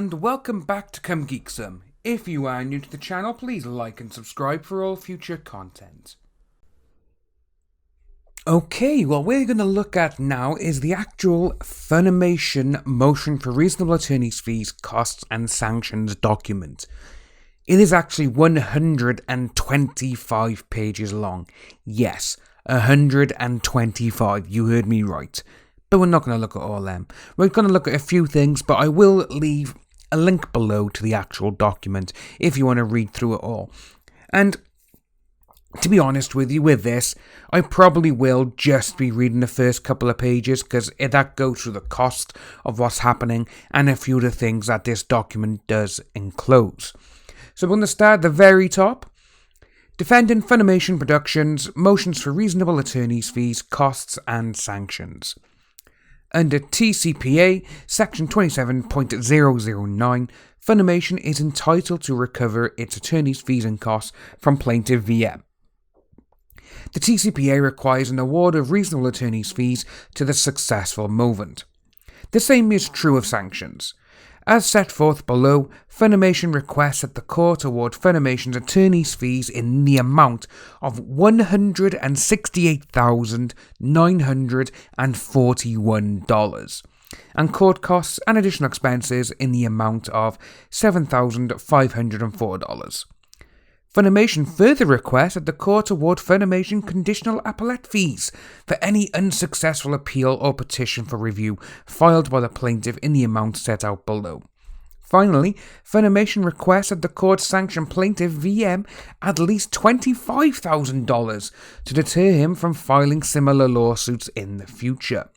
and welcome back to Come Geek Some. If you are new to the channel, please like and subscribe for all future content. Okay, what we're going to look at now is the actual FUNimation Motion for Reasonable Attorney's Fees, Costs and Sanctions document. It is actually 125 pages long. Yes, 125, you heard me right. But we're not going to look at all them. We're going to look at a few things, but I will leave a link below to the actual document if you want to read through it all. And to be honest with you, with this, I probably will just be reading the first couple of pages because that goes through the cost of what's happening and a few of the things that this document does enclose. So we're going to start at the very top. Defendant FUNimation Productions, Motions for Reasonable Attorney's Fees, Costs and Sanctions. Under TCPA, Section 27.009, FUNimation is entitled to recover its attorney's fees and costs from plaintiff VM. The TCPA requires an award of reasonable attorney's fees to the successful movant. The same is true of sanctions. As set forth below, FUNimation requests that the court award FUNimation's attorney's fees in the amount of $168,941 and court costs and additional expenses in the amount of $7,504. FUNimation further requests that the court award FUNimation conditional appellate fees for any unsuccessful appeal or petition for review filed by the plaintiff in the amount set out below. Finally, FUNimation requests that the court sanction plaintiff VM at least $25,000 to deter him from filing similar lawsuits in the future.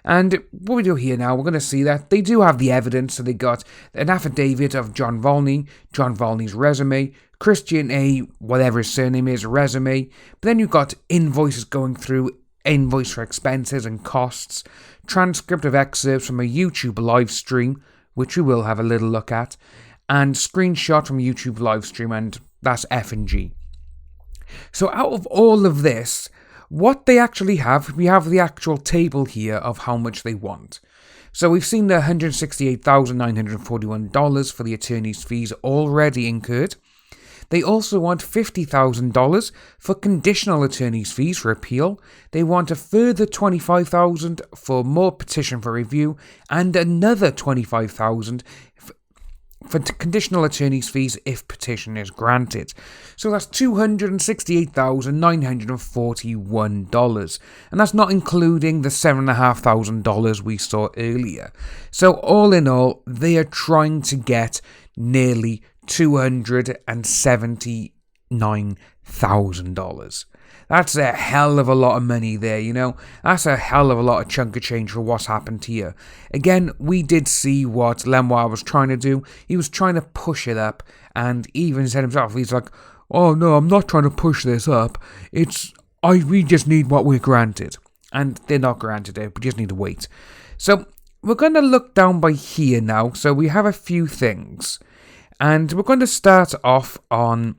And what we do here now, we're going to see that they do have the evidence. So they got an affidavit of John Volney, John Volney's resume, Christian A, whatever his surname is, resume. But then you've got invoices going through, invoice for expenses and costs, transcript of excerpts from a YouTube live stream, which we will have a little look at, and screenshot from a YouTube live stream, and that's F&G. So out of all of this, what they actually have, we have the actual table here of how much they want. So we've seen the $168,941 for the attorney's fees already incurred. They also want $50,000 for conditional attorney's fees for appeal. They want a further $25,000 for more petition for review and another $25,000 for conditional attorney's fees if petition is granted. So that's $268,941. And that's not including the $7,500 we saw earlier. So all in all, they are trying to get nearly $279,000. That's a hell of a lot of money there, you know. That's a hell of a lot of chunk of change for what's happened here. Again, we did see what Lenoir was trying to do. He was trying to push it up, and even said himself, he's like, oh no, I'm not trying to push this up. We just need what we're granted. And they're not granted it, we just need to wait. So, we're going to look down by here now. So, we have a few things. And we're going to start off on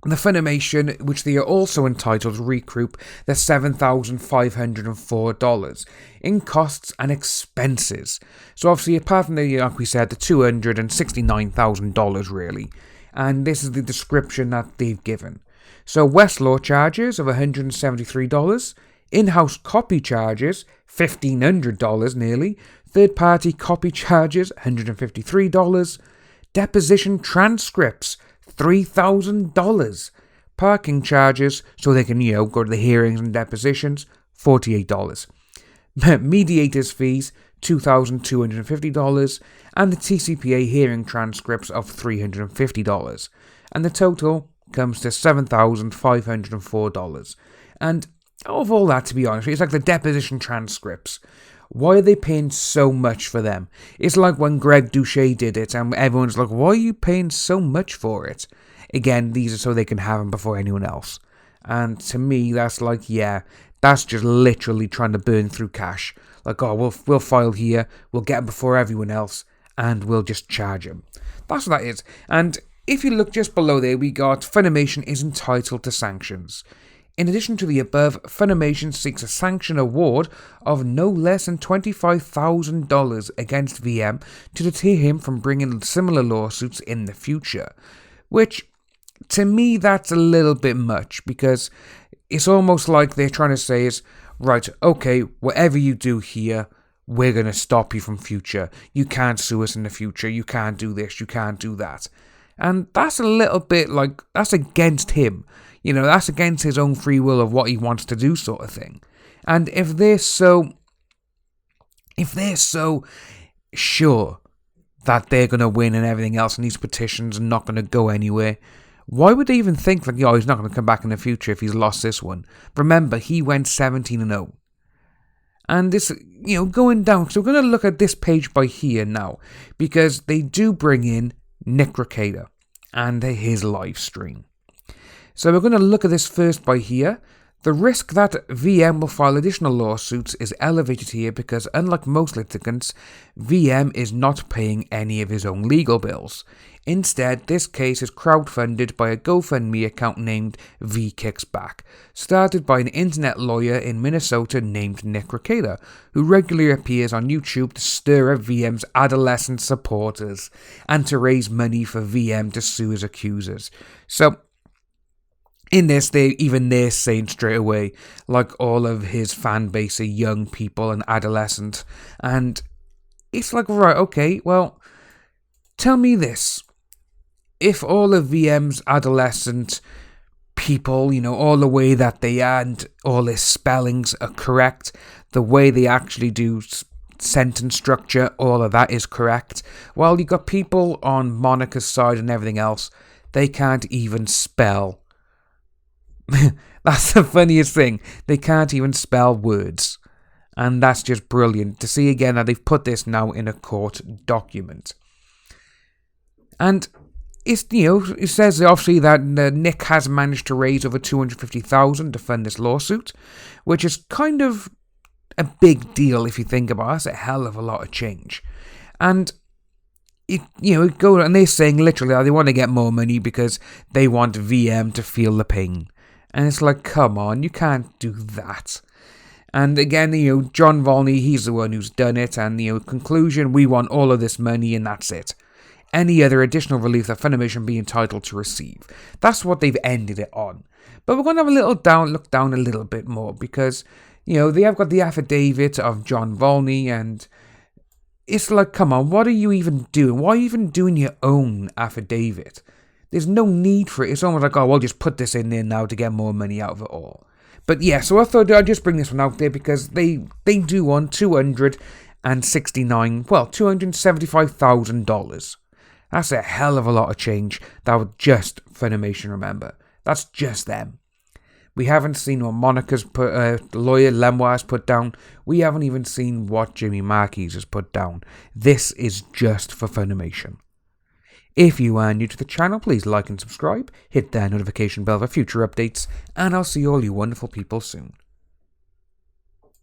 the FUNimation, which they are also entitled to recoup the $7,504 in costs and expenses. So obviously, apart from the, like we said, the $269,000 really. And this is the description that they've given. So Westlaw charges of $173, in-house copy charges, $1,500 nearly, third-party copy charges, $153, deposition transcripts, $3,000. Parking charges, so they can, go to the hearings and depositions, $48. Mediators fees, $2,250. And the TCPA hearing transcripts of $350. And the total comes to $7,504. And out of all that, to be honest, it's like the deposition transcripts. Why are they paying so much for them? It's like when Greg Douchet did it, and everyone's like, why are you paying so much for it? Again, these are so they can have them before anyone else. And to me, that's like, yeah, that's just literally trying to burn through cash. Like, oh, we'll file here, we'll get them before everyone else, and we'll just charge them. That's what that is. And if you look just below there, we got FUNimation is entitled to sanctions. In addition to the above, FUNimation seeks a sanction award of no less than $25,000 against VM to deter him from bringing similar lawsuits in the future. Which, to me, that's a little bit much, because it's almost like they're trying to say is, right, okay, whatever you do here, we're going to stop you from future. You can't sue us in the future. You can't do this. You can't do that. And that's a little bit like, that's against him. You know, that's against his own free will of what he wants to do, sort of thing. And if they're so sure that they're going to win and everything else, and these petitions are not going to go anywhere, why would they even think that, he's not going to come back in the future if he's lost this one? Remember, he went 17-0. And this, going down, so we're going to look at this page by here now, because they do bring in Nick Recader and his live stream. So we're going to look at this first by here. The risk that VM will file additional lawsuits is elevated here because, unlike most litigants, VM is not paying any of his own legal bills. Instead, this case is crowdfunded by a GoFundMe account named V Kicks Back, started by an internet lawyer in Minnesota named Nick Recader, who regularly appears on YouTube to stir up VM's adolescent supporters and to raise money for VM to sue his accusers. So, in this, they're saying straight away, like, all of his fan base are young people and adolescent. And it's like, right, okay, well, tell me this. If all of VM's adolescent people, all the way that they are and all their spellings are correct, the way they actually do sentence structure, all of that is correct, well, you got people on Monica's side and everything else, they can't even spell. That's the funniest thing. They can't even spell words. And that's just brilliant to see again that they've put this now in a court document. And it's, it says obviously that Nick has managed to raise over $250,000 to fund this lawsuit, which is kind of a big deal if you think about it. That's a hell of a lot of change. And and they're saying literally that they want to get more money because they want VM to feel the pain. And it's like, come on, you can't do that. And again, John Volney, he's the one who's done it. And, conclusion, we want all of this money and that's it. Any other additional relief that FUNimation be entitled to receive. That's what they've ended it on. But we're going to have a look down a little bit more because, they have got the affidavit of John Volney, and it's like, come on, what are you even doing? Why are you even doing your own affidavit? There's no need for it. It's almost like, we'll just put this in there now to get more money out of it all. But yeah, so I thought I'd just bring this one out there because they do want $275,000. That's a hell of a lot of change. That was just FUNimation, remember. That's just them. We haven't seen what Monica's lawyer Lemoir has put down. We haven't even seen what Jimmy Marquis has put down. This is just for FUNimation. If you are new to the channel, please like and subscribe, hit that notification bell for future updates, and I'll see all you wonderful people soon.